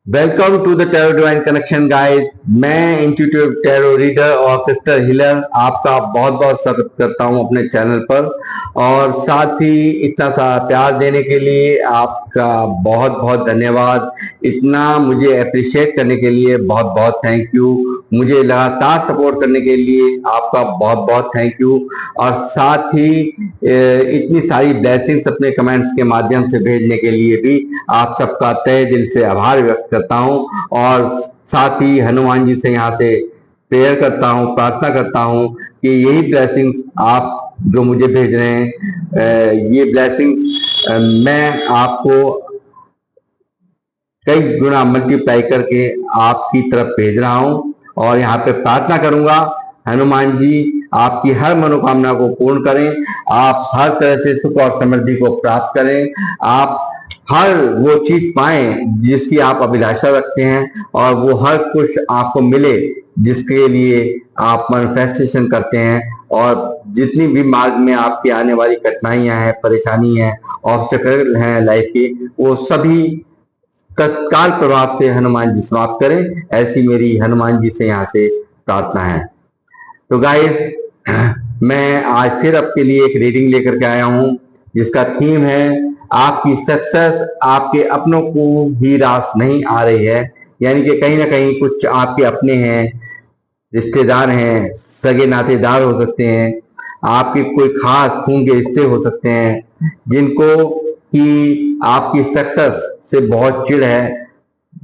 Welcome to the tarot divine connection guys. मैं intuitive tarot reader और crystal healer आपका बहुत बहुत स्वागत करता हूं अपने चैनल पर। और साथ ही इतना सा प्यार देने के लिए आपका बहुत बहुत धन्यवाद। इतना मुझे अप्रिशिएट करने के लिए बहुत बहुत थैंक यू। मुझे लगातार सपोर्ट करने के लिए आपका बहुत बहुत थैंक यू। और साथ ही इतनी सारी ब्लेसिंग्स अपने कमेंट्स के माध्यम से भेजने के लिए भी आप सबका तहे दिल से आभार व्यक्त करता हूं। और साथ ही हनुमान जी से यहाँ से प्रेयर करता हूं, प्रार्थना करता हूं कि यही ब्लेसिंग्स आप जो मुझे भेज रहे हैं, ये ब्लेसिंग्स मैं आपको कई गुना मल्टीप्लाई करके आपकी तरफ भेज रहा हूं। और यहाँ पे प्रार्थना करूंगा हनुमान जी आपकी हर मनोकामना को पूर्ण करें, आप हर तरह से सुख और समृद्धि को प्राप्त करें, आप हर वो चीज पाएं जिसकी आप अभिलाषा रखते हैं, और वो हर कुछ आपको मिले जिसके लिए आप मैनिफेस्टेशन करते हैं। और जितनी भी मार्ग में आपकी आने वाली कठिनाइयां हैं, परेशानी है, ऑब्स्टेकल हैं लाइफ के, वो सभी तत्काल प्रभाव से हनुमान जी समाप्त करें, ऐसी मेरी हनुमान जी से यहाँ से प्रार्थना है। तो गाइस, मैं आज फिर आपके लिए एक रीडिंग लेकर के आया हूँ जिसका थीम है आपकी सक्सेस आपके अपनों को ही रास नहीं आ रही है। यानी कि कहीं ना कहीं कुछ आपके अपने हैं, रिश्तेदार हैं, सगे नातेदार हो सकते हैं, आपके कोई खास खून के रिश्ते हो सकते हैं जिनको कि आपकी सक्सेस से बहुत चिढ़ है,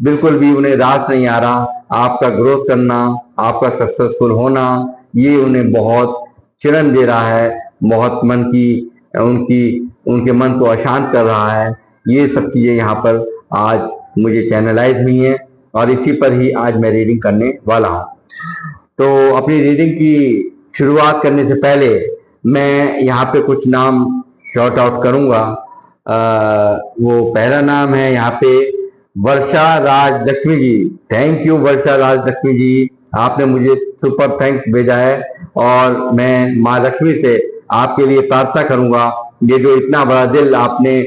बिल्कुल भी उन्हें रास नहीं आ रहा। आपका ग्रोथ करना, आपका सक्सेसफुल होना, ये उन्हें बहुत चिड़न दे रहा है, बहुत मन की उनकी उनके मन को अशांत कर रहा है। ये सब चीजें यहाँ पर आज मुझे चैनलाइज हुई हैं और इसी पर ही आज मैं रीडिंग करने वाला हूँ। तो अपनी रीडिंग की शुरुआत करने से पहले मैं यहाँ पे कुछ नाम शॉर्ट आउट करूंगा। वो पहला नाम है यहाँ पे वर्षा राज लक्ष्मी जी। थैंक यू वर्षा राज लक्ष्मी जी, आपने मुझे सुपर थैंक्स भेजा है। और मैं माँ लक्ष्मी से आपके लिए प्रार्थना करूंगा, ये जो इतना बड़ा दिल आपने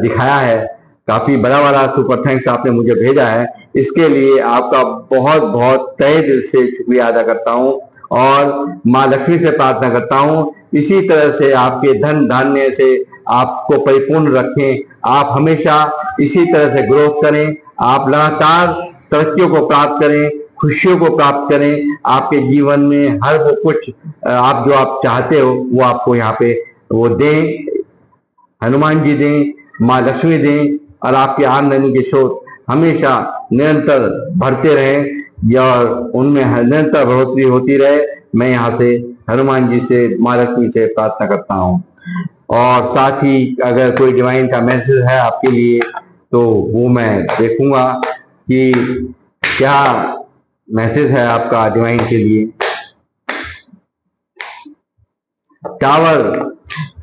दिखाया है, काफी बड़ा बड़ा सुपर थैंक्स आपने मुझे भेजा है, इसके लिए आपका बहुत बहुत तहे दिल से शुक्रिया अदा करता हूँ। और माँ लक्ष्मी से प्रार्थना करता हूँ इसी तरह से आपके धन धान्य से आपको परिपूर्ण रखें, आप हमेशा इसी तरह से ग्रोथ करें, आप लगातार तरक्कियों को प्राप्त करें, खुशियों को प्राप्त करें, आपके जीवन में हर वो कुछ आप जो आप चाहते हो वो आपको यहाँ पे वो दें, हनुमान जी दें, माँ लक्ष्मी दें, और आपकी आमदनी के स्रोत हमेशा निरंतर बढ़ते रहें और उनमें निरंतर बढ़ोतरी होती रहे। मैं यहाँ से हनुमान जी से, माँ लक्ष्मी से प्रार्थना करता हूँ। और साथ ही अगर कोई डिवाइन का मैसेज है आपके लिए तो वो मैं देखूंगा कि क्या मैसेज है आपका डिवाइन के लिए। टावर,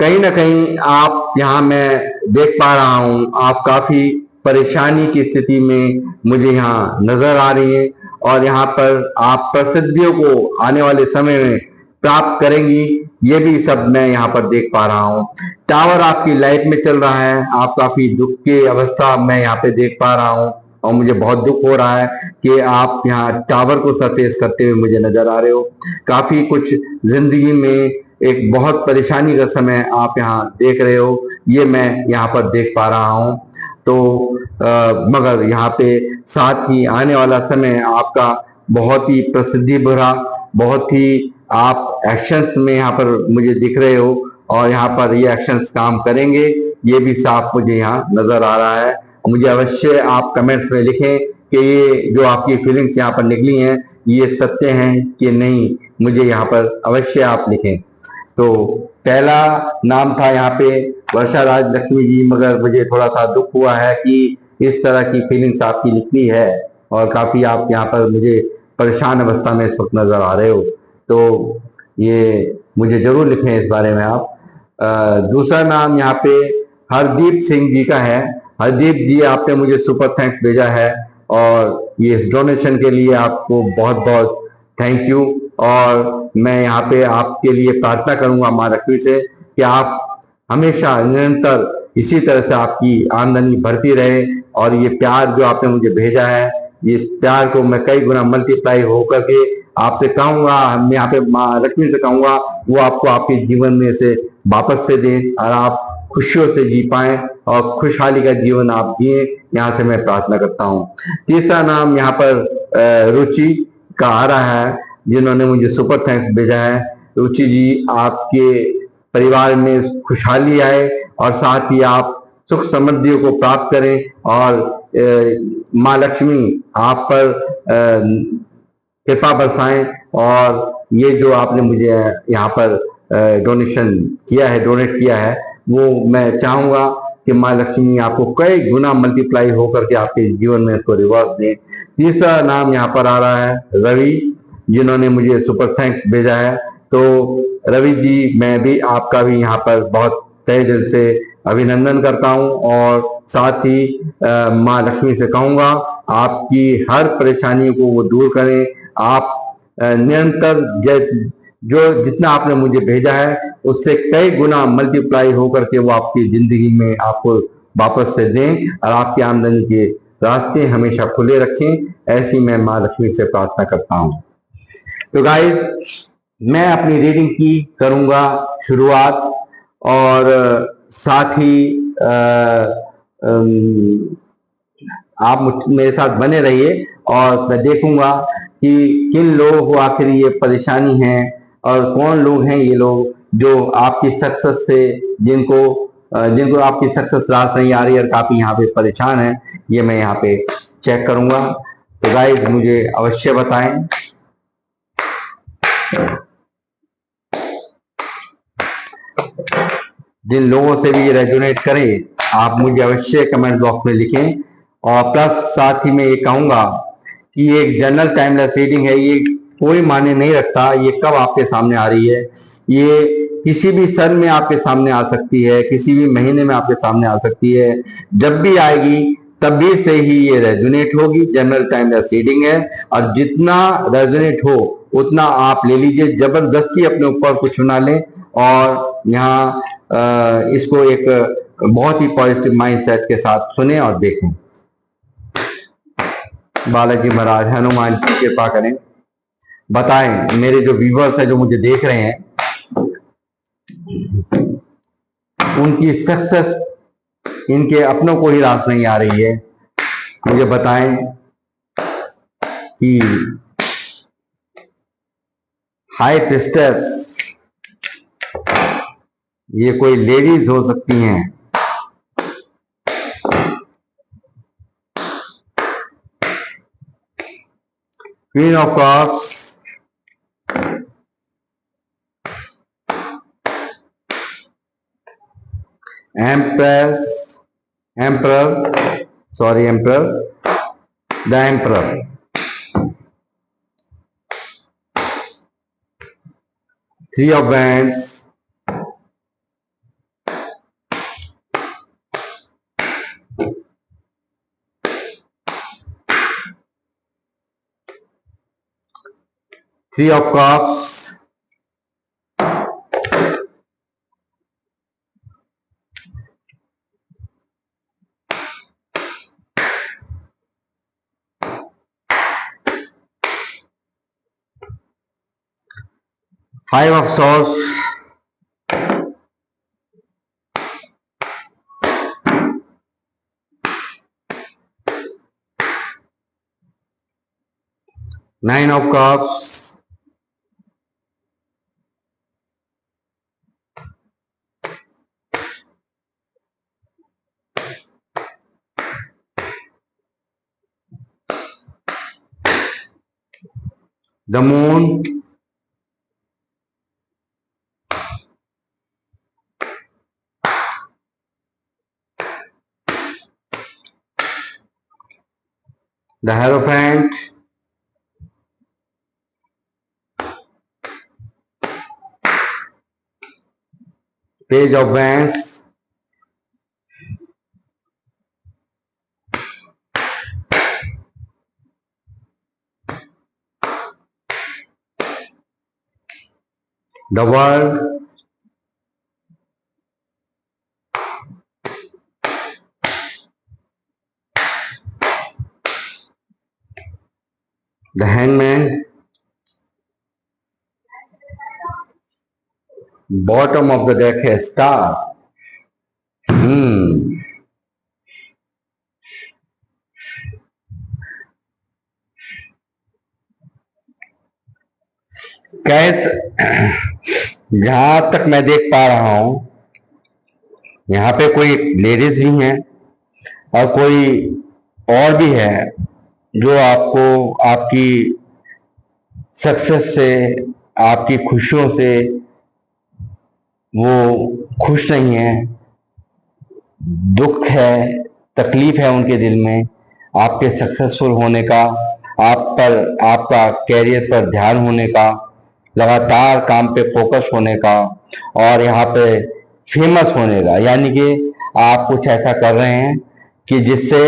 कहीं ना कहीं आप यहाँ मैं देख पा रहा हूँ आप काफी परेशानी की स्थिति में मुझे यहाँ नजर आ रही है, और यहाँ पर आप प्रसिद्धियों को आने वाले समय में प्राप्त करेंगी, ये भी सब मैं यहाँ पर देख पा रहा हूँ। टावर आपकी लाइफ में चल रहा है, आप काफी दुख की अवस्था मैं यहाँ पे देख पा रहा हूँ, और मुझे बहुत दुख हो रहा है कि आप यहाँ टावर को सरफेस करते हुए मुझे नजर आ रहे हो। काफी कुछ जिंदगी में एक बहुत परेशानी का समय आप यहाँ देख रहे हो, ये मैं यहाँ पर देख पा रहा हूँ। तो मगर यहाँ पे साथ ही आने वाला समय आपका बहुत ही प्रसिद्धि भरा, बहुत ही आप एक्शंस में यहाँ पर मुझे दिख रहे हो, और यहाँ पर ये एक्शंस काम करेंगे, ये भी साफ मुझे यहाँ नजर आ रहा है। मुझे अवश्य आप कमेंट्स में लिखें कि ये जो आपकी फीलिंग्स यहाँ पर निकली हैं ये सत्य हैं कि नहीं, मुझे यहाँ पर अवश्य आप लिखें। तो पहला नाम था यहाँ पे वर्षा राज लक्ष्मी जी, मगर मुझे थोड़ा सा दुख हुआ है कि इस तरह की फीलिंग्स आपकी निकली है, और काफी आप यहाँ पर मुझे परेशान अवस्था में इस वक्त नजर आ रहे हो। तो ये मुझे जरूर लिखें इस बारे में आप। दूसरा नाम यहाँ पे हरदीप सिंह जी का है। हरदीप जी, आपने मुझे सुपर थैंक्स भेजा है, और ये इस डोनेशन के लिए आपको बहुत बहुत थैंक यू। और मैं यहाँ पे आपके लिए प्रार्थना करूंगा माँ लक्ष्मी से कि आप हमेशा निरंतर इसी तरह से आपकी आमदनी बढ़ती रहे और ये प्यार जो आपने मुझे भेजा है, इस प्यार को मैं कई गुना मल्टीप्लाई होकर के आपसे कहूंगा, मैं यहाँ पे माँ लक्ष्मी से कहूंगा वो आपको आपके जीवन में से वापस से दे और आप खुशियों से जी पाए और खुशहाली का जीवन आप जिए, यहाँ से मैं प्रार्थना करता हूँ। तीसरा नाम यहाँ पर रुचि का आ रहा है, जिन्होंने मुझे सुपर थैंक्स भेजा है। रुचि जी, आपके परिवार में खुशहाली आए और साथ ही आप सुख समृद्धियों को प्राप्त करें और माँ लक्ष्मी आप पर कृपा बरसाएं। और ये जो आपने मुझे यहाँ पर डोनेशन किया है, डोनेट किया है, वो मैं चाहूंगा कि माँ लक्ष्मी आपको कई गुना मल्टीप्लाई होकर के आपके जीवन में इसको रिवर्स दें। तीसरा नाम यहाँ पर आ रहा है रवि, जिन्होंने मुझे सुपर थैंक्स भेजा है। तो रवि जी, मैं भी आपका भी यहाँ पर बहुत तहे दिल से अभिनंदन करता हूँ और साथ ही माँ लक्ष्मी से कहूंगा आपकी हर परेशानी को वो दूर करें। आप निरंतर जो जितना आपने मुझे भेजा है उससे कई गुना मल्टीप्लाई होकर के वो आपकी जिंदगी में आपको वापस से दें और आपकी आमदनी के रास्ते हमेशा खुले रखें, ऐसी मैं माँ लक्ष्मी से प्रार्थना करता हूँ। तो गाइस, मैं अपनी रीडिंग की करूंगा शुरुआत और साथ ही आप मेरे साथ बने रहिए और मैं देखूंगा कि किन लोगों को आखिर ये परेशानी है और कौन लोग हैं ये लोग जो आपकी सक्सेस से जिनको जिनको आपकी सक्सेस रास नहीं आ रही और काफी यहाँ पे परेशान है, ये मैं यहाँ पे चेक करूंगा। तो गाइस, मुझे अवश्य बताएं। जिन लोगों से भी ये रेजोनेट करे, आप मुझे अवश्य कमेंट बॉक्स में लिखें। और प्लस साथ ही मैं ये कहूंगा कि ये एक जनरल टाइमलेस रीडिंग है, ये कोई मायने नहीं रखता ये कब आपके सामने आ रही है। ये किसी भी सन में आपके सामने आ सकती है, किसी भी महीने में आपके सामने आ सकती है। जब भी आएगी तभी से ही ये रेजोनेट होगी। जनरल टाइमलेस रीडिंग है और जितना रेजोनेट हो उतना आप ले लीजिए, जबरदस्ती अपने ऊपर कुछ ना लें। और यहाँ इसको एक बहुत ही पॉजिटिव माइंडसेट के साथ सुने और देखें। बालाजी महाराज, हनुमान जी कृपा करें, बताएं मेरे जो व्यूवर्स है जो मुझे देख रहे हैं, उनकी सक्सेस इनके अपनों को ही रास नहीं आ रही है। मुझे बताएं कि हाई प्रिस्टेस ये कोई लेडीज हो सकती हैं, queen of cups, empress, emperor, sorry emperor, the emperor, three of wands, three of cups, five of swords, nine of cups, the moon, the Hierophant, Page of Wands, the World, the hangman, bottom of the deck है star. कैस जहां तक मैं देख पा रहा हूं, यहाँ पे कोई लेडीज भी हैं और कोई और भी है जो आपको आपकी सक्सेस से, आपकी खुशियों से वो खुश नहीं है, दुख है, तकलीफ है उनके दिल में आपके सक्सेसफुल होने का, आप पर, आपका कैरियर पर ध्यान होने का, लगातार काम पे फोकस होने का और यहाँ पे फेमस होने का। यानी कि आप कुछ ऐसा कर रहे हैं कि जिससे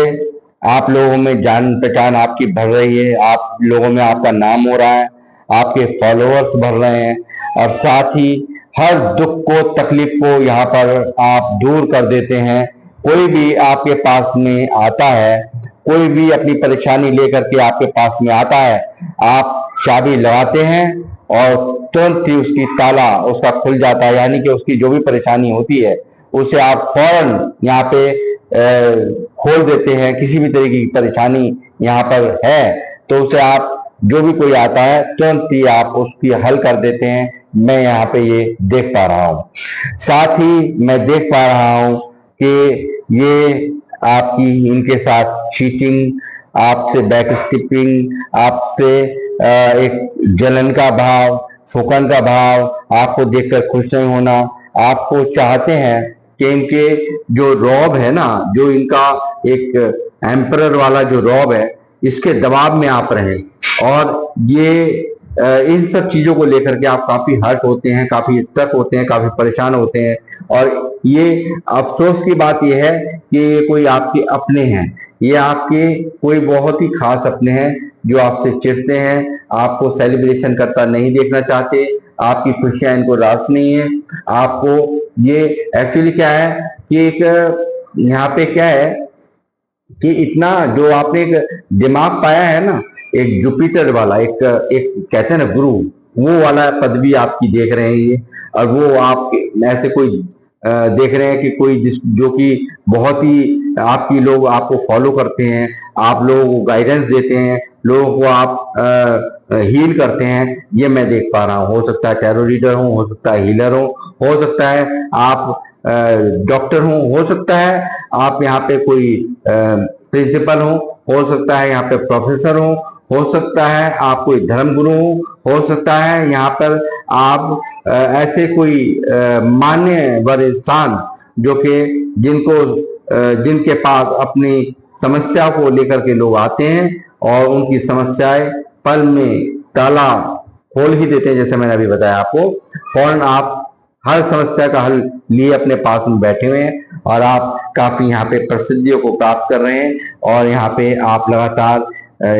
आप लोगों में जान पहचान आपकी बढ़ रही है, आप लोगों में आपका नाम हो रहा है, आपके फॉलोअर्स बढ़ रहे हैं और साथ ही हर दुख को, तकलीफ को यहाँ पर आप दूर कर देते हैं। कोई भी आपके पास में आता है, कोई भी अपनी परेशानी लेकर के आपके पास में आता है, आप चाबी लगाते हैं और तुरंत ही उसकी ताला उसका खुल जाता है। यानी कि उसकी जो भी परेशानी होती है उसे आप फौरन यहाँ पे खोल देते हैं। किसी भी तरीके की परेशानी यहाँ पर है तो उसे आप, जो भी कोई आता है तुरंत ही आप उसकी हल कर देते हैं। मैं यहाँ पे ये देख पा रहा हूँ। साथ ही मैं देख पा रहा हूँ कि ये आपकी इनके साथ चीटिंग, आपसे बैकस्टिपिंग, आपसे एक जलन का भाव, फुकन का भाव, आपको देखकर खुश नहीं होना, आपको चाहते हैं कि इनके जो रौब है ना, जो इनका एक एम्परर वाला जो रौब है, इसके दबाव में आप रहें। और ये इन सब चीजों को लेकर के आप काफी हर्ट होते हैं, काफी स्टक होते हैं, काफी परेशान होते हैं। और ये अफसोस की बात यह है कि ये कोई आपके अपने हैं, ये आपके कोई बहुत ही खास अपने हैं जो आपसे चिढ़ते हैं, आपको सेलिब्रेशन करता नहीं देखना चाहते, आपकी खुशियां इनको रास नहीं है। आपको ये एक्चुअली क्या है कि एक यहाँ पे क्या है कि इतना जो आपने एक दिमाग पाया है ना, एक जुपिटर वाला, एक कहते हैं ना गुरु, वो वाला पदवी आपकी देख रहे हैं ये। और वो आप ऐसे कोई देख रहे हैं कि कोई जो कि बहुत ही आपकी, लोग आपको फॉलो करते हैं, आप लोगों को गाइडेंस देते हैं, लोगों को आप हील करते हैं। ये मैं देख पा रहा हूँ। हो सकता है टैरो रीडर हो सकता है हीलर हो सकता है आप डॉक्टर हो सकता है आप यहाँ पे कोई प्रिंसिपल हो सकता है यहाँ पे प्रोफेसर हो सकता है आप कोई धर्म गुरु हो सकता है यहाँ पर आप ऐसे कोई मान्यवर इंसान जो कि जिनके पास अपनी समस्या को लेकर के लोग आते हैं और उनकी समस्याएं पल में ताला खोल ही देते हैं। जैसे मैंने अभी बताया आपको, फौरन आप हर समस्या का हल लिए अपने पास में बैठे हुए हैं और आप काफी यहाँ पे प्रसिद्धियों को प्राप्त कर रहे हैं। और यहाँ पे आप लगातार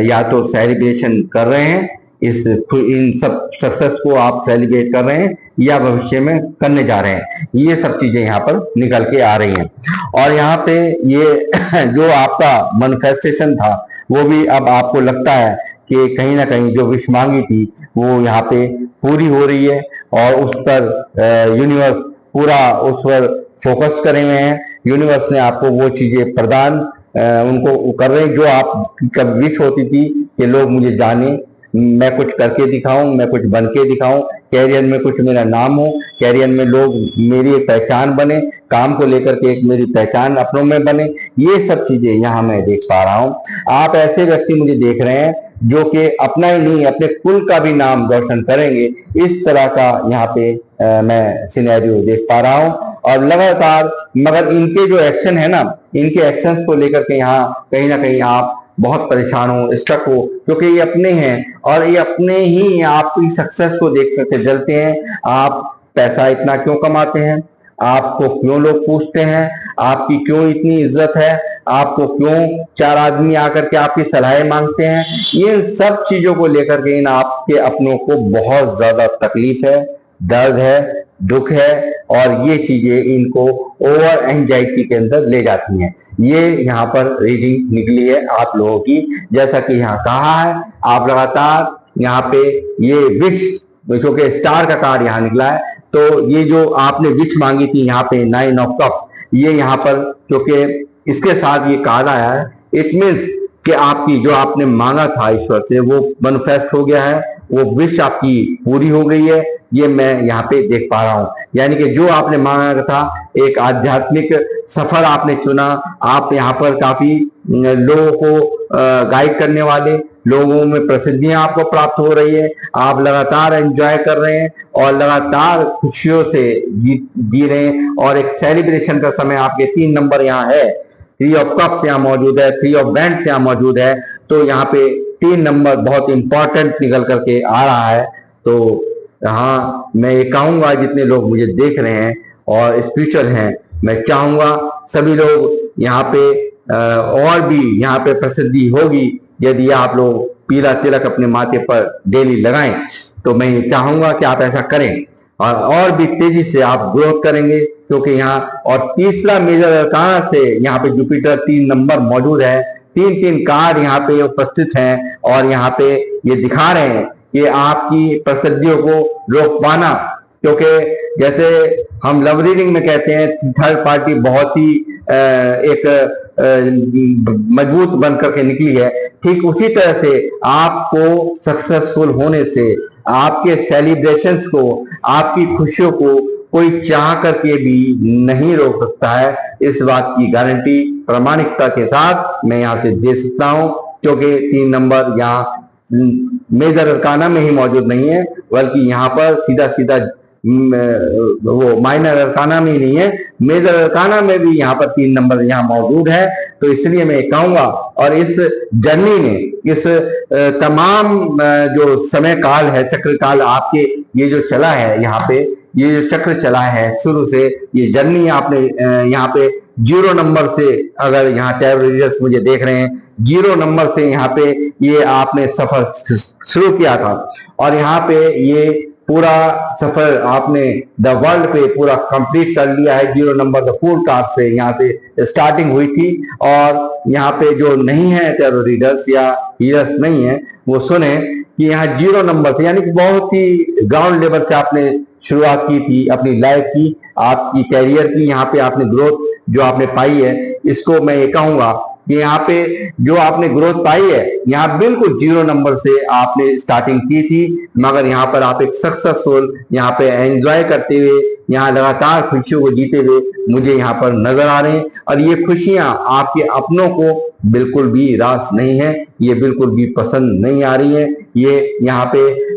या तो सेलिब्रेशन कर रहे हैं, इन सब सक्सेस को आप सेलिब्रेट कर रहे हैं या भविष्य में करने जा रहे हैं। ये सब चीजें यहाँ पर निकल के आ रही हैं। और यहाँ पे ये जो आपका मैनिफेस्टेशन था वो भी अब आपको लगता है कि कहीं ना कहीं जो विश मांगी थी वो यहाँ पे पूरी हो रही है और उस पर यूनिवर्स पूरा उस पर फोकस करे हुए हैं। यूनिवर्स ने आपको वो चीजें प्रदान उनको कर रहे हैं जो आपकी विश होती थी कि लोग मुझे जाने, मैं कुछ करके दिखाऊं, मैं कुछ बन के दिखाऊं, कैरियर में कुछ मेरा नाम हो, कैरियर में लोग मेरी एक पहचान बने, काम को लेकर के एक मेरी पहचान अपनों में बने। ये सब चीजें यहाँ मैं देख पा रहा हूँ। आप ऐसे व्यक्ति मुझे देख रहे हैं जो कि अपना ही नहीं अपने कुल का भी नाम रोशन करेंगे। इस तरह का यहाँ पे मैं सिनेरियो देख पा रहा हूँ। और लगातार मगर इनके जो एक्शन है ना, इनके एक्शंस को लेकर के यहाँ कहीं ना कहीं आप बहुत परेशान हो, स्टक हो, क्योंकि ये अपने हैं और ये अपने ही आपकी सक्सेस को देख करके जलते हैं। आप पैसा इतना क्यों कमाते हैं, आपको क्यों लोग पूछते हैं, आपकी क्यों इतनी इज्जत है, आपको क्यों चार आदमी आकर के आपकी सलाहें मांगते हैं। ये सब चीजों को लेकर के इन आपके अपनों को बहुत ज्यादा तकलीफ है, दर्द है, दुख है और ये चीजें इनको ओवर एंजाइटी के अंदर ले जाती हैं। ये यहाँ पर रीडिंग निकली है आप लोगों की। जैसा कि यहाँ कहा है, आप लगातार यहाँ पे ये विश, क्योंकि स्टार का कार्ड यहाँ निकला है, तो ये जो आपने विश मांगी थी यहाँ पे 9 ऑफ कप्स, ये यहाँ पर क्योंकि इसके साथ ये कार्ड आया है, इट मीन्स कि आपकी जो आपने मांगा था ईश्वर से वो मैनिफेस्ट हो गया है, वो विश आपकी पूरी हो गई है, ये मैं यहाँ पे देख पा रहा हूँ। यानी कि जो आपने मांगा था, एक आध्यात्मिक सफर आपने चुना, आप यहाँ पर काफी लोगों को गाइड करने वाले, लोगों में प्रसिद्धियां आपको प्राप्त हो रही है, आप लगातार एंजॉय कर रहे हैं और लगातार खुशियों से जी रहे हैं, और एक सेलिब्रेशन का समय आपके 3 नंबर यहाँ है, 3 ऑफ कप्स यहाँ मौजूद है, 3 ऑफ बैंड्स यहाँ मौजूद है, तो यहाँ पे 3 नंबर बहुत इंपॉर्टेंट निकल करके आ रहा है। तो यहाँ मैं ये कहूंगा, जितने लोग मुझे देख रहे हैं और स्पिरिचुअल हैं, मैं चाहूंगा सभी लोग यहाँ पे और भी यहाँ पे प्रसिद्धि होगी यदि आप लोग पीला तिलक अपने माथे पर डेली लगाएं, तो मैं ये चाहूंगा कि आप ऐसा करें और भी तेजी से आप ग्रोथ करेंगे, क्योंकि यहाँ और तीसरा मेजर अरकाना से यहाँ पे जुपिटर 3 नंबर मौजूद है, 3 कार्ड यहाँ पे उपस्थित हैं और यहाँ पे ये दिखा रहे हैं कि आपकी प्रसिद्धियों को रोक पाना, क्योंकि जैसे हम लव रीडिंग में कहते हैं थर्ड पार्टी बहुत ही एक मजबूत बन करके निकली है, ठीक उसी तरह से आपको सक्सेसफुल होने से, आपके सेलिब्रेशंस को, आपकी खुशियों को कोई चाह करके भी नहीं रोक सकता है। इस बात की गारंटी प्रामाणिकता के साथ मैं यहाँ से दे सकता हूँ, क्योंकि 3 नंबर यहाँ मेजर अरकाना में ही मौजूद नहीं है, बल्कि यहाँ पर सीधा सीधा वो माइनर अरकाना में ही नहीं है, मेजर अरकाना में भी यहाँ पर 3 नंबर यहाँ मौजूद है। तो इसलिए मैं कहूंगा, और इस जर्नी में, इस तमाम जो समय काल है, चक्र काल आपके ये जो चला है, यहाँ पे ये जो चक्र चला है शुरू से, ये जर्नी आपने यहाँ पे 0 नंबर से, अगर यहाँ टैरो रीडर्स मुझे देख रहे हैं, 0 नंबर से यहाँ पे ये आपने सफर शुरू किया था, और यहाँ पे ये पूरा सफर आपने द वर्ल्ड पे पूरा कंप्लीट कर लिया है। 0 नंबर द फूल कार्ड से यहाँ पे स्टार्टिंग हुई थी, और यहाँ पे जो नहीं है टैरो रीडर्स या हीलर्स नहीं है, वो सुने कि यहाँ 0 नंबर से, यानी कि बहुत ही ग्राउंड लेवल से आपने शुरुआत की थी अपनी लाइफ की, आपकी कैरियर की, यहाँ पे आपने ग्रोथ जो आपने पाई है, इसको मैं ये कहूंगा कि यहाँ पे जो आपने ग्रोथ पाई है, यहाँ बिल्कुल 0 नंबर से आपने स्टार्टिंग की थी, मगर यहाँ पर आप एक सक्सेसफुल यहाँ पे एंजॉय करते हुए, यहाँ लगातार खुशियों को जीते हुए मुझे यहाँ पर नजर आ रहे हैं। और ये खुशियां आपके अपनों को बिल्कुल भी रास नहीं है, ये बिल्कुल भी पसंद नहीं आ रही है, ये यहाँ पे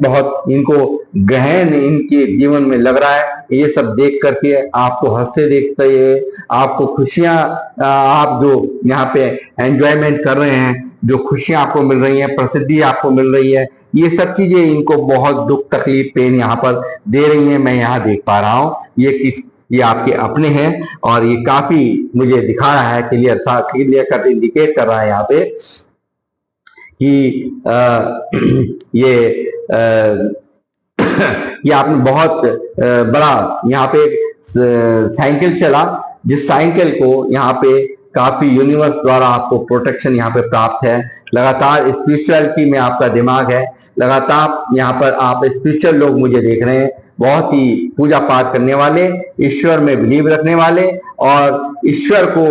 बहुत इनको गहन इनके जीवन में लग रहा है। ये सब देख करके आपको हंसते देखते हुए, आपको खुशियां, आप जो यहाँ पे एंजॉयमेंट कर रहे हैं, जो खुशियां आपको मिल रही हैं, प्रसिद्धि आपको मिल रही है, ये सब चीजें इनको बहुत दुख तकलीफ पेन यहाँ पर दे रही हैं, मैं यहाँ देख पा रहा हूँ। ये आपके अपने हैं, और ये काफी मुझे दिखा रहा है, क्लियर कट इंडिकेट कर रहा है यहाँ पे कि ये आपने बहुत बड़ा यहाँ पे साइकिल चला, जिस साइकिल को यहाँ पे काफी यूनिवर्स द्वारा आपको प्रोटेक्शन यहाँ पे प्राप्त है। लगातार स्पिरिचुअलिटी में आपका दिमाग है, लगातार यहाँ पर आप स्पिरिचुअल लोग मुझे देख रहे हैं, बहुत ही पूजा पाठ करने वाले, ईश्वर में बिलीव रखने वाले, और ईश्वर को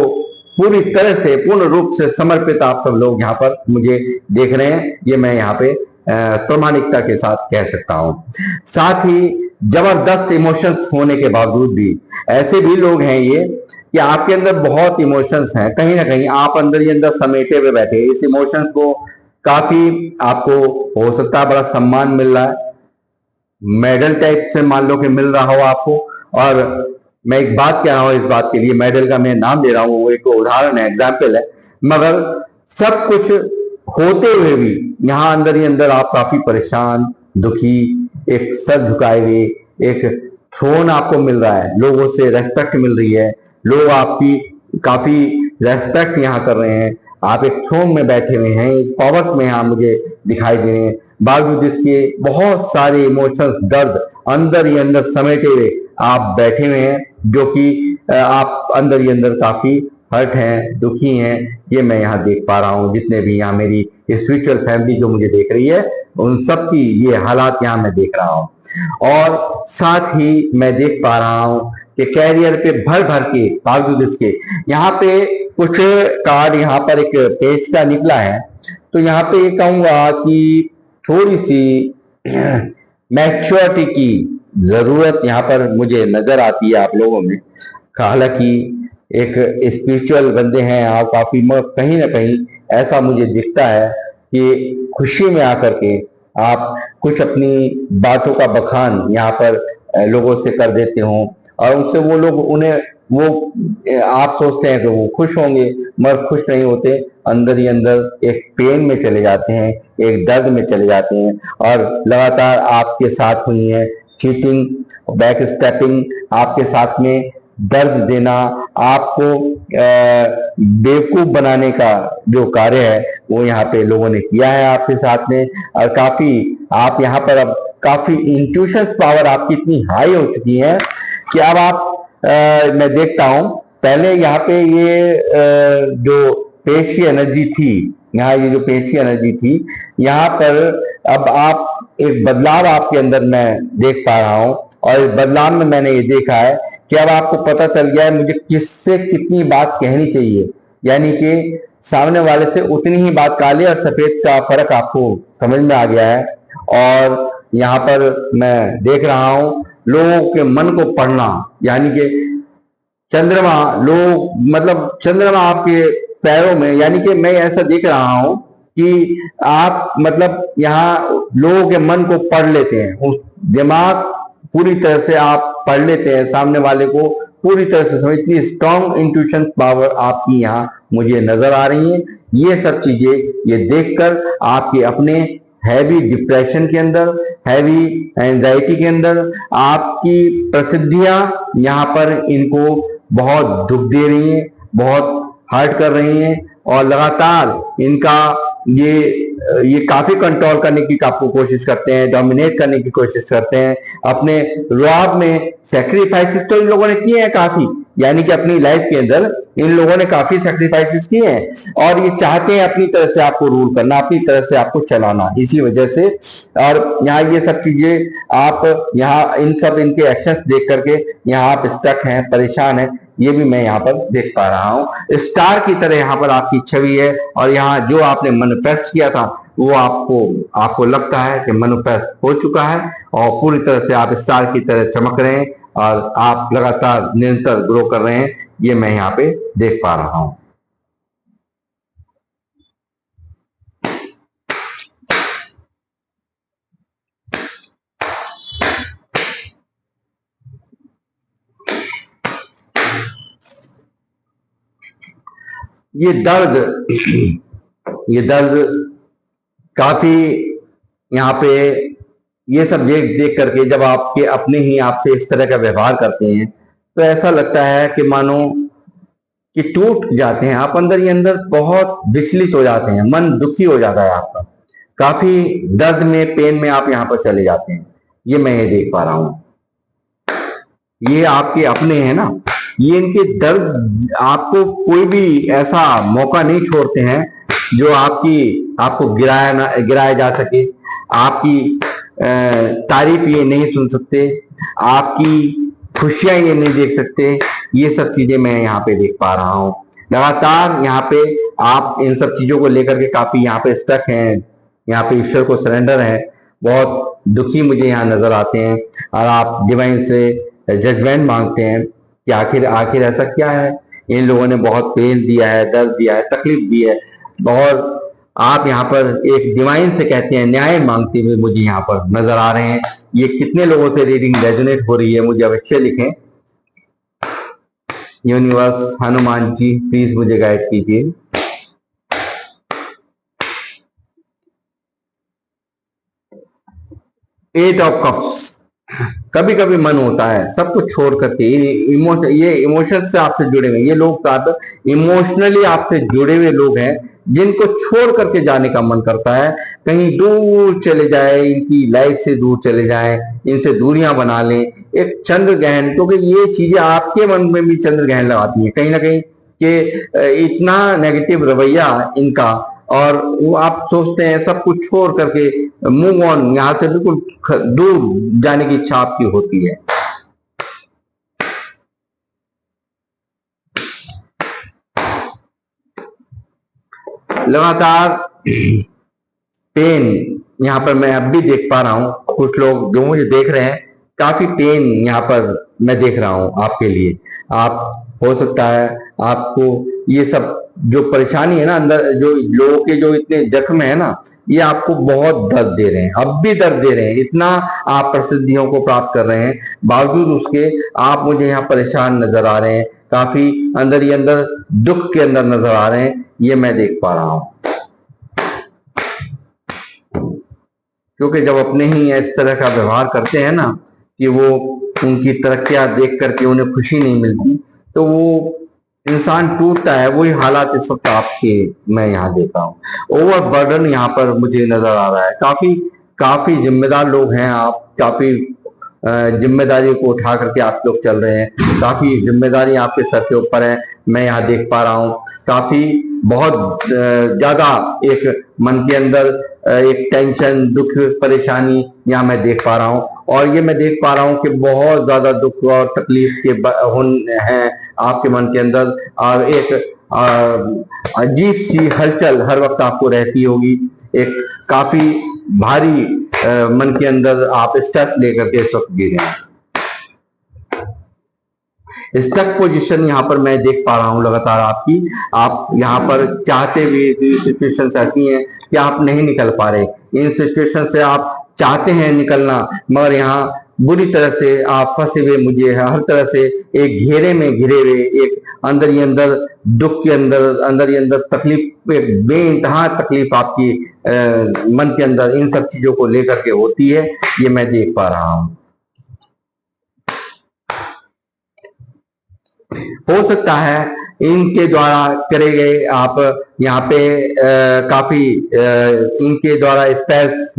पूरी तरह से पूर्ण रूप से समर्पित आप सब लोग यहाँ पर मुझे देख रहे हैं। ये मैं यहाँ पे प्रामाणिकता के साथ कह सकता हूँ। साथ ही जबरदस्त इमोशंस होने के बावजूद भी ऐसे भी लोग हैं ये कि आपके अंदर बहुत इमोशंस हैं, कहीं ना कहीं आप अंदर ही अंदर समेटे हुए बैठे। इस इमोशंस को काफी आपको हो सकता है बड़ा सम्मान मिल रहा है, मेडल टाइप से मान लो कि मिल रहा हो आपको। और मैं एक बात कह रहा हूँ, इस बात के लिए मेडल का मैं नाम दे रहा हूँ, वो एक उदाहरण है, एग्जाम्पल है, मगर सब कुछ होते हुए भी यहाँ अंदर ही अंदर आप काफी परेशान, दुखी, एक सर झुकाए हुए, एक थ्रोन आपको मिल रहा है, लोगों से रेस्पेक्ट मिल रही है, लोग आपकी काफी रेस्पेक्ट यहाँ कर रहे हैं, आप एक थ्रोन में बैठे हुए हैं, एक पावर्स में यहाँ मुझे दिखाई दे रहे हैं। बावजूद इसके बहुत सारे इमोशंस, दर्द अंदर ही अंदर समेटे हुए आप बैठे हुए हैं, जो कि आप अंदर ही अंदर काफी हर्ट हैं, दुखी हैं, ये मैं यहाँ देख पा रहा हूँ। जितने भी यहाँ मेरी स्पिरिचुअल फैमिली जो मुझे देख रही है, उन सब की ये हालात यहाँ मैं देख रहा हूँ। और साथ ही मैं देख पा रहा हूँ कि कैरियर पे भर भर के बावजूद इसके यहाँ पे कुछ कार्ड यहाँ पर एक पेज का निकला है। तो यहाँ पे ये कहूंगा कि थोड़ी सी मैच्योरिटी की जरूरत यहाँ पर मुझे नजर आती है आप लोगों में। हालांकि एक स्पिरिचुअल बंदे हैं आप काफी, मगर कहीं ना कहीं ऐसा मुझे दिखता है कि खुशी में आकर के आप कुछ अपनी बातों का बखान यहाँ पर लोगों से कर देते हो, और उनसे वो लोग उन्हें वो आप सोचते हैं कि वो खुश होंगे, मगर खुश नहीं होते। अंदर ही अंदर एक पेन में चले जाते हैं, एक दर्द में चले जाते हैं। और लगातार आपके साथ हुई है चीटिंग, बैक स्टेपिंग, आपके साथ में दर्द देना, आपको बेवकूफ बनाने का जो कार्य है वो यहाँ पे लोगों ने किया है आपके साथ में। और काफी आप यहाँ पर अब काफी इंट्यूशंस पावर आपकी इतनी हाई हो चुकी है कि अब आप मैं देखता हूं पहले यहाँ पे ये जो पेश की एनर्जी थी, यहाँ ये जो पेश की एनर्जी थी, यहाँ पर अब आप एक बदलाव आपके अंदर मैं देख पा रहा हूं। और इस बदलाव में मैंने ये देखा है कि अब आपको पता चल गया है मुझे किससे कितनी बात कहनी चाहिए, यानी कि सामने वाले से उतनी ही बात, काले और सफेद का फर्क आपको समझ में आ गया है। और यहाँ पर मैं देख रहा हूं लोगों के मन को पढ़ना, यानी कि चंद्रमा, लोग मतलब चंद्रमा आपके पैरों में, यानी कि मैं ऐसा देख रहा हूं कि आप मतलब यहाँ लोगों के मन को पढ़ लेते हैं, उस दिमाग पूरी तरह से आप पढ़ लेते हैं, सामने वाले को पूरी तरह से समझती स्ट्रॉन्ग इंट्यूशन पावर आपकी यहाँ मुझे नजर आ रही है। ये सब चीजें ये देखकर आपके अपने हैवी डिप्रेशन के अंदर, हैवी एंजाइटी के अंदर आपकी प्रसिद्धियां यहाँ पर इनको बहुत दुख दे रही हैं, बहुत हर्ट कर रही हैं। और लगातार इनका ये काफी कंट्रोल करने की आपको कोशिश करते हैं, डोमिनेट करने की कोशिश करते हैं। अपने रुआब में सैक्रिफाइसेस तो इन लोगों ने किए हैं काफी, यानी कि अपनी लाइफ के अंदर इन लोगों ने काफी सैक्रिफाइसेस किए हैं और ये चाहते हैं अपनी तरह से आपको रूल करना, अपनी तरह से आपको चलाना, इसी वजह से। और यहाँ ये सब चीजें आप यहाँ इन सब इनके एक्शंस देख करके यहाँ आप स्टक हैं, परेशान हैं, ये भी मैं यहाँ पर देख पा रहा हूँ। स्टार की तरह यहाँ पर आपकी छवि है और यहाँ जो आपने मैनिफेस्ट किया था वो आपको लगता है कि मैनिफेस्ट हो चुका है और पूरी तरह से आप स्टार की तरह चमक रहे हैं और आप लगातार निरंतर ग्रो कर रहे हैं, ये मैं यहाँ पे देख पा रहा हूँ। ये दर्द काफी यहाँ पे ये सब देख देख करके जब आपके अपने ही आपसे इस तरह का व्यवहार करते हैं तो ऐसा लगता है कि मानो कि टूट जाते हैं आप, अंदर ही अंदर बहुत विचलित हो जाते हैं, मन दुखी हो जाता है आपका, काफी दर्द में, पेन में आप यहाँ पर चले जाते हैं, ये मैं ये देख पा रहा हूं। ये आपके अपने हैं ना, ये इनके दर्द आपको कोई भी ऐसा मौका नहीं छोड़ते हैं जो आपको गिराया जा सके, आपकी तारीफ ये नहीं सुन सकते, आपकी खुशियां ये नहीं देख सकते। ये सब चीजें मैं यहाँ पे देख पा रहा हूँ। लगातार यहाँ पे आप इन सब चीजों को लेकर के काफी यहाँ पे स्टक हैं, यहाँ पे ईश्वर को सरेंडर है, बहुत दुखी मुझे यहाँ नजर आते हैं और आप डिवाइन से जजमेंट मांगते हैं कि आखिर ऐसा क्या है, इन लोगों ने बहुत पेन दिया है, दर्द दिया है, तकलीफ दी है, और आप यहाँ पर एक डिवाइन से कहते हैं, न्याय मांगते हुए मुझे यहाँ पर नजर आ रहे हैं। ये कितने लोगों से रीडिंग रेजोनेट हो रही है मुझे अवश्य लिखें। यूनिवर्स, हनुमान जी प्लीज मुझे गाइड कीजिए। एट ऑफ कप्स, कभी कभी मन होता है सब कुछ छोड़ करके, ये इमोशन से आपसे जुड़े हुए ये लोग इमोशनली आपसे जुड़े हुए लोग हैं जिनको छोड़ करके जाने का मन करता है, कहीं दूर चले जाए, इनकी लाइफ से दूर चले जाए, इनसे दूरियां बना लें। एक चंद्र ग्रहण, क्योंकि ये चीजें आपके मन में भी चंद्र ग्रहण लगाती है, कहीं ना कहीं कि इतना नेगेटिव रवैया इनका, और वो आप सोचते हैं सब कुछ छोड़ करके मूव ऑन, यहाँ से बिल्कुल दूर जाने की इच्छा आपकी होती है। लगातार पेन यहाँ पर मैं अब भी देख पा रहा हूँ, कुछ लोग जो मुझे देख रहे हैं, काफी पेन यहाँ पर मैं देख रहा हूँ आपके लिए। आप हो सकता है आपको ये सब जो परेशानी है ना अंदर, जो लोगों के जो इतने जख्म है ना, ये आपको बहुत दर्द दे रहे हैं, अब भी दर्द दे रहे हैं। इतना आप प्रसिद्धियों को प्राप्त कर रहे हैं, बावजूद उसके आप मुझे यहाँ परेशान नजर आ रहे हैं, काफी अंदर ही अंदर दुख के अंदर नजर आ रहे हैं, ये मैं देख पा रहा हूँ। क्योंकि जब अपने ही इस तरह का व्यवहार करते हैं ना कि वो उनकी तरक्कियां देख करके उन्हें खुशी नहीं मिलती, तो वो इंसान टूटता है। वही हालात इस वक्त आपके मैं यहाँ देख रहा हूँ। ओवर बर्डन यहाँ पर मुझे नजर आ रहा है। काफी काफी जिम्मेदार लोग हैं आप, काफी जिम्मेदारी को उठा करके आप लोग चल रहे हैं, काफी जिम्मेदारी आपके सर के ऊपर है, मैं यहाँ देख पा रहा हूँ। काफी बहुत ज्यादा एक मन के अंदर एक टेंशन, दुख, परेशानी यहाँ मैं देख पा रहा हूँ। और ये मैं देख पा रहा हूँ कि बहुत ज्यादा दुख और तकलीफ के हैं आपके मन के अंदर, और एक अजीब सी हलचल हर वक्त आपको रहती होगी। एक काफी भारी मन के अंदर आप स्ट्रेस लेकर के इस वक्त गिरे हैं। स्टक पोजीशन यहाँ पर मैं देख पा रहा हूँ लगातार आपकी। आप यहाँ पर चाहते भी सिचुएशंस ऐसी हैं कि आप नहीं निकल पा रहे। इन सिचुएशन से आप चाहते हैं निकलना, मगर यहाँ बुरी तरह से आप फंसे हुए, मुझे हर तरह से एक घेरे में घिरे हुए, एक अंदर ही अंदर दुख के अंदर, अंदर ही अंदर तकलीफ, एक बेइंतहा तकलीफ आपकी मन के अंदर इन सब चीजों को लेकर के होती है, ये मैं देख पा रहा हूँ। हो सकता है इनके द्वारा करे गए, आप यहाँ पे काफी इनके द्वारा स्पेस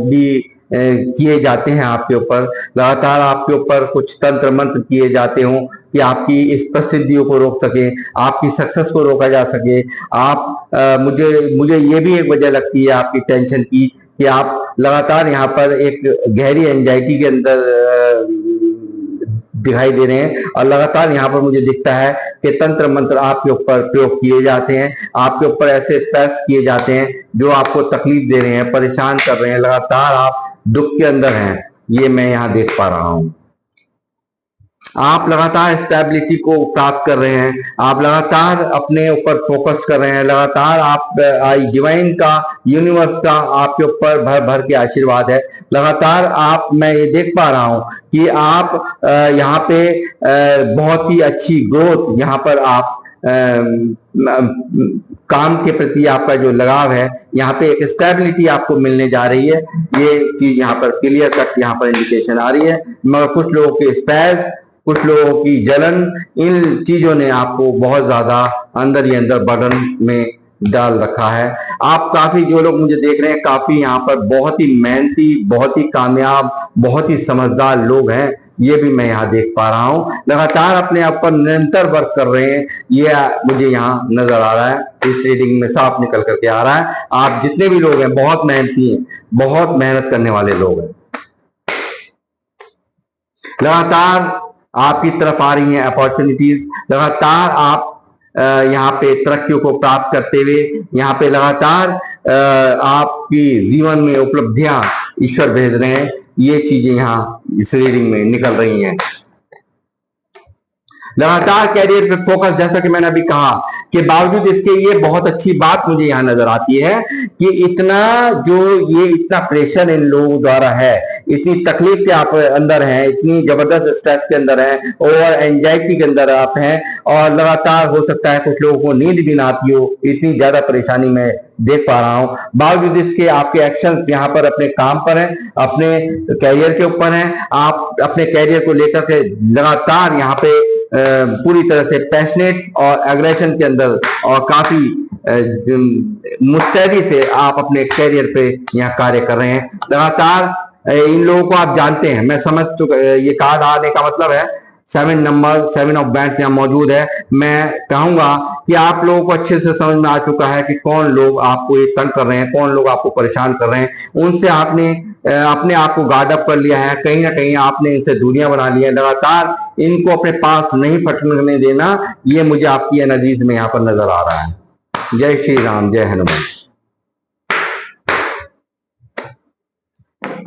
भी किए जाते हैं आपके ऊपर, लगातार आपके ऊपर कुछ तंत्र मंत्र किए जाते हों कि आपकी इस प्रसिद्धियों को रोक सके, आपकी सक्सेस को रोका जा सके। आप मुझे ये भी एक वजह लगती है आपकी टेंशन की कि आप लगातार यहाँ पर एक गहरी एंजाइटी के अंदर दिखाई दे रहे हैं, और लगातार यहाँ पर मुझे दिखता है कि तंत्र मंत्र आपके ऊपर प्रयोग किए जाते हैं, आपके ऊपर ऐसे स्पेस किए जाते हैं जो आपको तकलीफ दे रहे हैं, परेशान कर रहे हैं, लगातार आप दुख के अंदर हैं, ये मैं यहाँ देख पा रहा हूँ। आप लगातार स्टेबिलिटी को प्राप्त कर रहे हैं, आप लगातार अपने ऊपर फोकस कर रहे हैं, लगातार आप डिवाइन का, यूनिवर्स का आपके ऊपर भर भर के आशीर्वाद है। लगातार आप, मैं ये देख पा रहा हूं कि आप यहाँ पे बहुत ही अच्छी ग्रोथ, यहाँ पर आप काम के प्रति आपका जो लगाव है, यहाँ पे एक स्टेबिलिटी आपको मिलने जा रही है, ये चीज यहाँ पर क्लियर कट यहाँ पर इंडिकेशन आ रही है। मगर कुछ लोगों के स्पेस, कुछ लोगों की जलन, इन चीजों ने आपको बहुत ज्यादा अंदर ही अंदर बर्डन में डाल रखा है। आप काफी, जो लोग मुझे देख रहे हैं, काफी यहाँ पर बहुत ही मेहनती, बहुत ही कामयाब, बहुत ही समझदार लोग हैं, ये भी मैं यहाँ देख पा रहा हूँ। लगातार अपने आप पर निरंतर वर्क कर रहे हैं, ये मुझे यहाँ नजर आ रहा है, इस रीडिंग में साफ निकल करके आ रहा है। आप जितने भी लोग हैं बहुत मेहनती हैं, बहुत मेहनत करने वाले लोग हैं। लगातार आपकी तरफ आ रही हैं अपॉर्चुनिटीज, लगातार आप यहाँ पे तरक्कियों को प्राप्त करते हुए, यहाँ पे लगातार आपकी जीवन में उपलब्धियां ईश्वर भेज रहे हैं, ये चीजें यहाँ इस रीडिंग में निकल रही हैं। लगातार कैरियर पे फोकस, जैसा कि मैंने अभी कहा, कि बावजूद इसके ये बहुत अच्छी बात मुझे यहाँ नजर आती है कि इतना प्रेशर इन लोगों द्वारा है, इतनी तकलीफ के आप अंदर हैं, इतनी जबरदस्त स्ट्रेस के अंदर हैं, और एंजाइटी के अंदर आप हैं, और लगातार हो सकता है कुछ लोगों को नींद भी ना आती हो, इतनी ज्यादा परेशानी में देख पा रहा हूं। बावजूद इसके आपके एक्शंस यहाँ पर अपने काम पर हैं, अपने कैरियर के ऊपर हैं, आप अपने कैरियर को लेकर के लगातार यहाँ पे पूरी तरह से पैशनेट और एग्रेशन के अंदर, और काफी मुस्तैदी से आप अपने कैरियर पे यहाँ कार्य कर रहे हैं। लगातार इन लोगों को आप जानते हैं, मैं समझ चुका, ये कार्ड आने का मतलब है सेवन ऑफ बैंड्स यहाँ मौजूद है। मैं कहूंगा कि आप लोगों को अच्छे से समझ में आ चुका है कि कौन लोग आपको ये तंग कर रहे हैं, कौन लोग आपको परेशान कर रहे हैं। उनसे आपने अपने आप को गार्ड अप कर लिया है, कहीं ना कहीं आपने इनसे दूरियां बना ली है। लगातार इनको अपने पास नहीं फटकने देना, ये मुझे आपकी एनर्जीज में यहाँ पर नजर आ रहा है। जय श्री राम, जय हनुमान।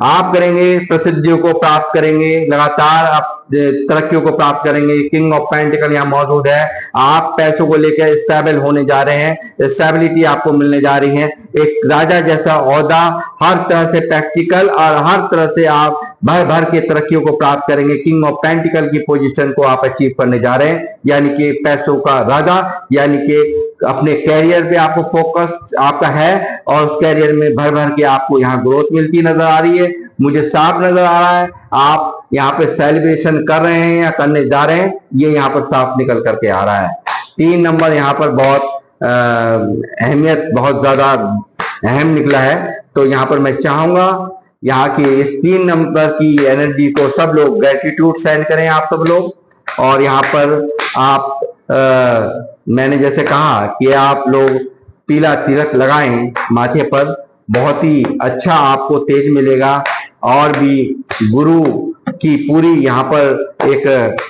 आप करेंगे, प्रसिद्धियों को प्राप्त करेंगे, लगातार आप तरक्कियों को प्राप्त करेंगे। किंग ऑफ पेंटिकल यहाँ मौजूद है। आप पैसों को लेकर स्टेबल होने जा रहे हैं, स्टेबिलिटी आपको मिलने जा रही है। एक राजा जैसा ओहदा, हर तरह से प्रैक्टिकल और हर तरह से आप भर भर के तरक्कियों को प्राप्त करेंगे। किंग ऑफ पेंटिकल की पोजीशन को आप अचीव करने जा रहे हैं, यानी कि पैसों का राजा, यानी कि अपने कैरियर पे आपको फोकस आपका है और उस कैरियर में भर भर के आपको यहाँ ग्रोथ मिलती नजर आ रही है। मुझे साफ नजर आ रहा है आप यहाँ पे सेलिब्रेशन कर रहे हैं या करने जा रहे हैं, ये यहाँ पर साफ निकल करके आ रहा है। 3 नंबर यहाँ पर बहुत अहमियत, बहुत ज्यादा अहम निकला है। तो यहाँ पर मैं चाहूंगा यहाँ की इस 3 नंबर की एनर्जी को सब लोग ग्रेटिट्यूड सेंड करें, आप सब लोग। और यहाँ पर आप मैंने जैसे कहा कि आप लोग पीला तिलक लगाएं माथे पर, बहुत ही अच्छा आपको तेज मिलेगा। और भी गुरु की पूरी यहाँ पर एक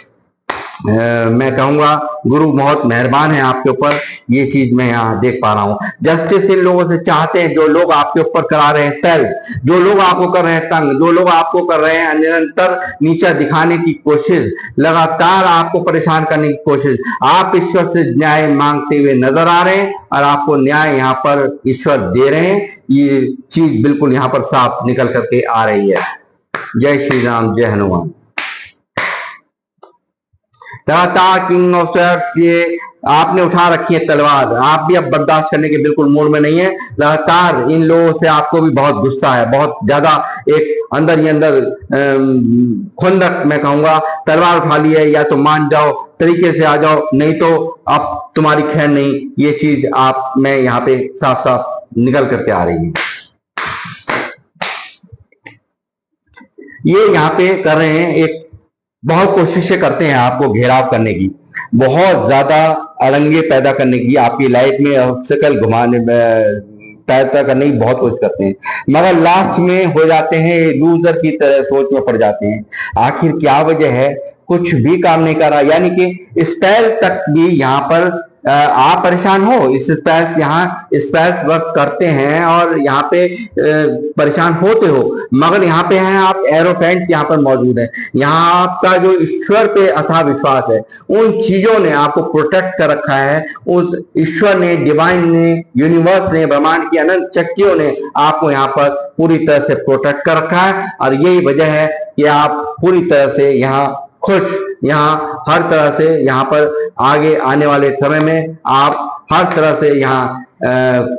मैं कहूंगा गुरु बहुत मेहरबान है आपके ऊपर, ये चीज मैं यहाँ देख पा रहा हूँ। जस्टिस इन लोगों से चाहते हैं जो लोग आपके ऊपर करा रहे हैं स्पेल, जो लोग आपको कर रहे हैं तंग, जो लोग आपको कर रहे हैं निरंतर नीचा दिखाने की कोशिश, लगातार आपको परेशान करने की कोशिश। आप ईश्वर से न्याय मांगते हुए नजर आ रहे हैं और आपको न्याय यहाँ पर ईश्वर दे रहे हैं। ये चीज बिल्कुल यहाँ पर साफ निकल करके आ रही है। जय श्री राम, जय हनुमान। लगातार किंग ऑफ स्वर्ड्स, ये आपने उठा रखी है तलवार, आप भी अब बर्दाश्त करने के बिल्कुल मूड में नहीं है। लगातार इन लोगों से आपको भी बहुत गुस्सा है, बहुत ज्यादा एक अंदर ही अंदर खुंदक, मैं कहूंगा तलवार उठा ली है। या तो मान जाओ, तरीके से आ जाओ, नहीं तो अब तुम्हारी खैर नहीं। ये चीज आप मैं यहाँ पे साफ साफ निकल करके आ रही है। ये यहाँ पे कर रहे हैं, एक बहुत कोशिशें करते हैं आपको घेराव करने की, बहुत ज्यादा अड़ंगे पैदा करने की, आपकी लाइफ में ऑब्स्टिकल घुमाने पैदा करने की बहुत कोशिश करते हैं, मगर लास्ट में हो जाते हैं लूजर की तरह सोच में पड़ जाते हैं। आखिर क्या वजह है? कुछ भी काम नहीं कर रहा, यानी कि स्पेल तक भी यहाँ पर आप परेशान हो। इस स्पेस यहाँ स्पेस वर्क करते हैं और यहाँ पे परेशान होते हो, मगर यहाँ पे हैं आप एरोफेंट यहाँ पर मौजूद है। यहाँ आपका जो ईश्वर पे अथाह विश्वास है, उन चीजों ने आपको प्रोटेक्ट कर रखा है। उस ईश्वर ने, डिवाइन ने, यूनिवर्स ने, ब्रह्मांड की अनंत शक्तियों ने आपको यहाँ पर पूरी तरह से प्रोटेक्ट कर रखा है। और यही वजह है कि आप पूरी तरह से यहाँ खुश, यहाँ हर तरह से यहाँ पर आगे आने वाले समय में आप हर तरह से यहाँ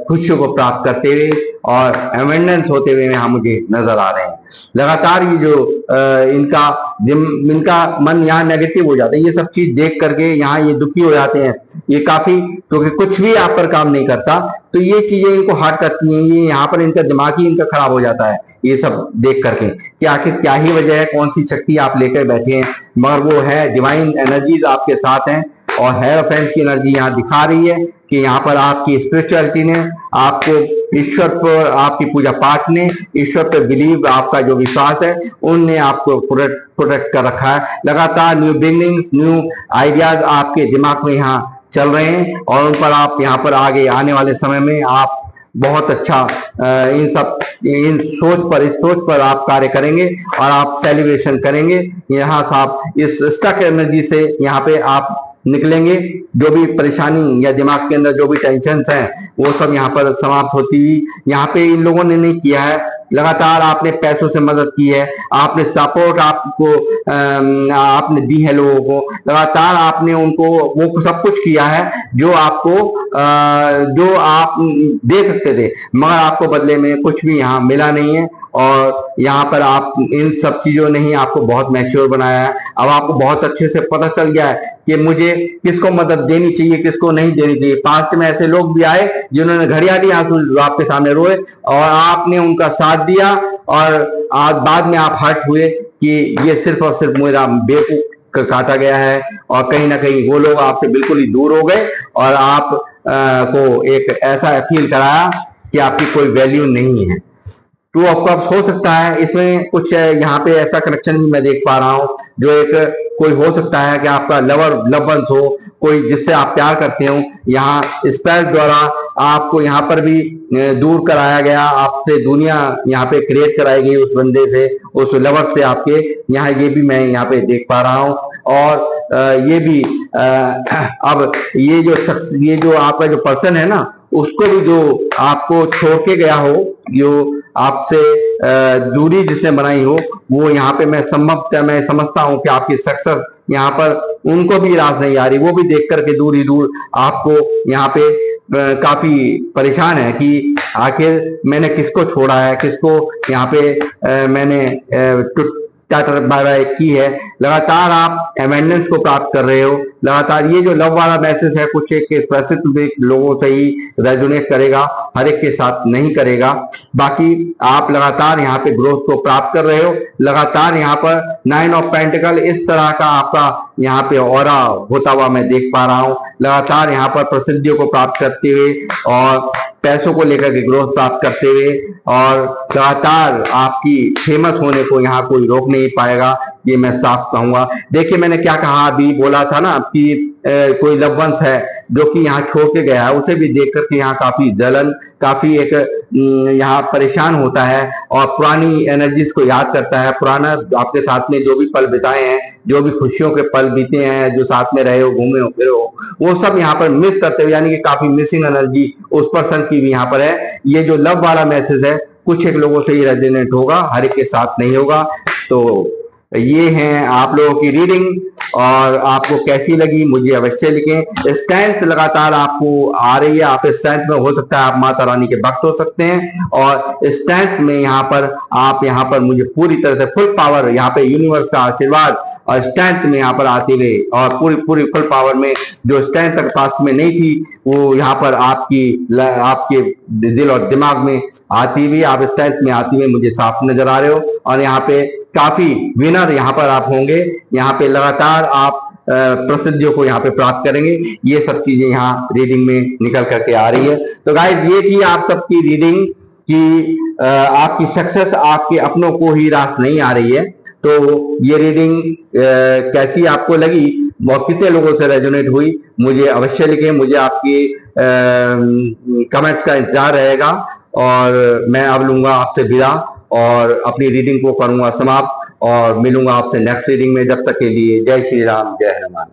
खुशियों को प्राप्त करते हुए और अवेंडेंस होते हुए यहाँ मुझे नजर आ रहे हैं। लगातार ये जो इनका मन यहाँ नेगेटिव हो जाता है, ये सब चीज देख करके यहाँ ये दुखी हो जाते हैं। ये काफी, क्योंकि कुछ भी आप पर काम नहीं करता, तो ये चीजें इनको हर्ट करती हैं। ये यहाँ पर इनका दिमाग ही इनका खराब हो जाता है ये सब देख करके कि आखिर क्या ही वजह है, कौन सी शक्ति आप लेकर बैठे हैं। मगर वो है डिवाइन एनर्जीज आपके साथ हैं और हेरोफेंट की एनर्जी यहाँ दिखा रही है कि यहाँ पर आपकी स्पिरिचुअलिटी ने आपको, ईश्वर पर आपकी पूजा पाठ ने, ईश्वर पर बिलीव, आपका जो विश्वास है, उनने आपको प्रोटेक्ट कर रखा है। लगातार न्यू बिगिनिंग्स, न्यू आइडियाज आपके दिमाग में यहाँ चल रहे हैं और उन पर आप यहाँ पर आगे आने वाले समय में आप बहुत अच्छा इस सोच पर आप कार्य करेंगे और आप सेलिब्रेशन करेंगे। यहाँ से आप इस स्टक एनर्जी से यहाँ पे आप निकलेंगे। जो भी परेशानी या दिमाग के अंदर जो भी टेंशन हैं, वो सब यहाँ पर समाप्त होती हुई यहाँ पे इन लोगों ने नहीं किया है। लगातार आपने पैसों से मदद की है, आपने सपोर्ट आपने दी है लोगों को, लगातार आपने उनको वो सब कुछ किया है जो आपको जो आप दे सकते थे, मगर आपको बदले में कुछ भी यहाँ मिला नहीं है। और यहाँ पर आप इन सब चीजों ने ही आपको बहुत मैच्योर बनाया है। अब आपको बहुत अच्छे से पता चल गया है कि मुझे किसको मदद देनी चाहिए, किसको नहीं देनी चाहिए। पास्ट में ऐसे लोग भी आए जिन्होंने घड़ियाली आंसू आपके सामने रोए और आपने उनका साथ दिया और आज बाद में आप हर्ट हुए कि ये सिर्फ और सिर्फ मेरा बेवकूफ काटा गया है और कहीं ना कहीं वो लोग आपसे बिल्कुल ही दूर हो गए और आप को एक ऐसा फील कराया कि आपकी कोई वैल्यू नहीं है। ट्रू ऑफ कप्स हो सकता है, इसमें कुछ यहाँ पे ऐसा कनेक्शन भी मैं देख पा रहा हूँ जो एक कोई हो सकता है कि आपका लव वंस हो, कोई जिससे आप प्यार करते हो, यहाँ स्पेल द्वारा आपको यहाँ पर भी दूर कराया गया, आपसे दुनिया यहाँ पे क्रिएट कराई गई उस बंदे से, उस लवर से आपके, यहाँ ये भी मैं यहाँ पे देख पा रहा हूँ। और ये भी अब ये जो आपका जो पर्सन है ना, उसको भी जो आपको छोड़ के गया हो, जो आपसे दूरी जिसने बनाई हो, वो यहाँ पे मैं समझता हूँ कि आपकी सक्सेस यहाँ पर उनको भी रास नहीं आ रही, वो भी देख करके दूर ही दूर आपको यहाँ पे काफी परेशान है कि आखिर मैंने किसको छोड़ा है, किसको यहाँ पे मैंने टाटा बाय बाय की है। लगातार आप अमेंडेंस को प्राप्त कर रहे हो, लगातार ये जो लव वाला मैसेज है कुछ एक स्पेसिफिक लोगों से ही रेजोनेट करेगा, हर एक के साथ नहीं करेगा। बाकी आप लगातार यहाँ पे ग्रोथ को प्राप्त कर रहे हो, लगातार यहाँ पर 9 ऑफ पेंटिकल इस तरह का आपका यहाँ पे ऑरा होता हुआ मैं देख पा रहा हूँ, लगातार यहाँ पर प्रसिद्धियों को प्राप्त करते हुए और पैसों को लेकर के ग्रोथ प्राप्त करते हुए, और लगातार आपकी फेमस होने को यहाँ कोई रोक नहीं पाएगा, ये मैं साफ कहूंगा। देखिए मैंने क्या कहा, अभी बोला था ना कि कोई लव वंस है जो कि यहाँ छोड़ के गया है, उसे भी देख करके यहाँ काफी जलन, काफी एक यहाँ परेशान होता है और पुरानी एनर्जीज को याद करता है, पुराना आपके साथ में जो भी पल बिताए हैं, जो भी खुशियों के पल बीते हैं, जो साथ में रहे हो, घूमे हो, फिरे हो, वो सब यहाँ पर मिस करते हुए, यानी कि काफी मिसिंग एनर्जी उस पर्सन की भी यहाँ पर है। ये जो लव वाला मैसेज है कुछ एक लोगों से ही रेजोनेट होगा, हर एक के साथ नहीं होगा। तो ये हैं आप लोगों की रीडिंग, और आपको कैसी लगी मुझे अवश्य लिखें। स्ट्रेंथ लगातार आपको आ रही है, आप स्ट्रेंथ में हो सकता है आप माता रानी के भक्त हो सकते हैं, और स्ट्रेंथ में यहाँ पर आप यहाँ पर मुझे पूरी तरह से फुल पावर, यहाँ पे यूनिवर्स का आशीर्वाद और स्ट्रेंथ में यहाँ पर आते हुए, और पूरी फुल पावर में जो स्ट्रेंथ तक पास्ट में नहीं थी वो यहाँ पर आपके दिल और दिमाग में आती हुई, आप स्ट्रेंथ में आती हुई मुझे साफ नजर आ रहे हो। और यहाँ पे काफी विनर यहाँ पर आप होंगे, यहाँ पे लगातार आप प्रसिद्धियों को यहाँ पे प्राप्त करेंगे, ये सब चीजें यहाँ रीडिंग में निकल करके आ रही है। तो गाइस ये थी आप सबकी रीडिंग कि आपकी सक्सेस आपके अपनों को ही रास नहीं आ रही है। तो ये रीडिंग कैसी आपको लगी और कितने लोगों से रेजोनेट हुई मुझे अवश्य लिखें, मुझे आपकी कमेंट्स का इंतजार रहेगा। और मैं अब लूंगा आपसे विदा और अपनी रीडिंग को करूंगा समाप्त, और मिलूंगा आपसे नेक्स्ट रीडिंग में। जब तक के लिए जय श्री राम, जय हनुमान।